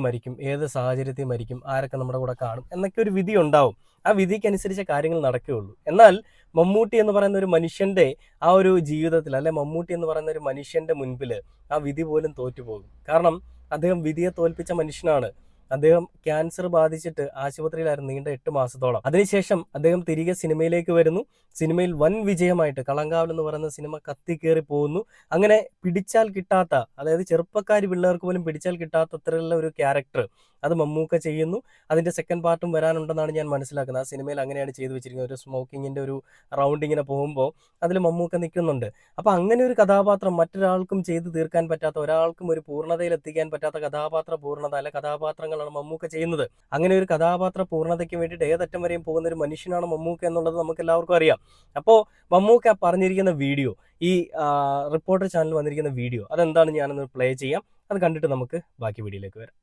മരിക്കും, ഏത് സാഹചര്യത്തിൽ മരിക്കും, ആരൊക്കെ നമ്മുടെ കൂടെ കാണും എന്നൊക്കെ ഒരു വിധി ഉണ്ടാവും. ആ വിധിക്കനുസരിച്ച് കാര്യങ്ങൾ നടക്കുകയുള്ളൂ. എന്നാൽ മമ്മൂട്ടി എന്ന് പറയുന്ന ഒരു മനുഷ്യന്റെ ആ ഒരു ജീവിതത്തിൽ, അല്ലെ മമ്മൂട്ടി എന്ന് പറയുന്ന ഒരു മനുഷ്യന്റെ മുൻപിൽ ആ വിധി പോലും തോറ്റുപോകും. കാരണം അദ്ദേഹം വിധിയെ തോൽപ്പിച്ച മനുഷ്യനാണ്. അദ്ദേഹം ക്യാൻസർ ബാധിച്ചിട്ട് ആശുപത്രിയിലായിരുന്നു നീണ്ട 8 മാസത്തോളം. അതിനുശേഷം അദ്ദേഹം തിരികെ സിനിമയിലേക്ക് വരുന്നു. സിനിമയിൽ വൻ വിജയമായിട്ട് കളങ്കാവൽ എന്ന് പറയുന്ന സിനിമ കത്തിക്കേറി പോകുന്നു. അങ്ങനെ പിടിച്ചാൽ കിട്ടാത്ത, അതായത് ചെറുപ്പക്കാരി പിള്ളേർക്ക് പോലും പിടിച്ചാൽ കിട്ടാത്ത അത്രയുള്ള ഒരു ക്യാരക്ടർ അത് മമ്മൂക്ക ചെയ്യുന്നു. അതിന്റെ സെക്കൻഡ് പാർട്ടും വരാനുണ്ടെന്നാണ് ഞാൻ മനസ്സിലാക്കുന്നത്. ആ സിനിമയിൽ അങ്ങനെയാണ് ചെയ്തു വെച്ചിരിക്കുന്നത്. ഒരു സ്മോക്കിങ്ങിന്റെ ഒരു റൗണ്ട് ഇങ്ങനെ പോകുമ്പോൾ അതിൽ മമ്മൂക്ക നിൽക്കുന്നുണ്ട്. അപ്പൊ അങ്ങനെ ഒരു കഥാപാത്രം മറ്റൊരാൾക്കും ചെയ്തു തീർക്കാൻ പറ്റാത്ത, ഒരാൾക്കും ഒരു പൂർണ്ണതയിൽ എത്തിക്കാൻ പറ്റാത്ത കഥാപാത്ര പൂർണ്ണത അല്ലെ കഥാപാത്രങ്ങളാണ് മമ്മൂക്ക ചെയ്യുന്നത്. അങ്ങനെ ഒരു കഥാപാത്ര പൂർണ്ണതയ്ക്ക് വേണ്ടിയിട്ട് ഏതറ്റം വരെയും പോകുന്ന ഒരു മനുഷ്യനാണ് മമ്മൂക്ക എന്നുള്ളത് നമുക്ക് എല്ലാവർക്കും അറിയാം. അപ്പോൾ മമ്മൂക്ക പറഞ്ഞിരിക്കുന്ന വീഡിയോ, ഈ റിപ്പോർട്ടർ ചാനൽ വന്നിരിക്കുന്ന വീഡിയോ, അതെന്താണ് ഞാനൊന്ന് പ്ലേ ചെയ്യാം. അത് കണ്ടിട്ട് നമുക്ക് ബാക്കി വീഡിയോയിലേക്ക് വരാം.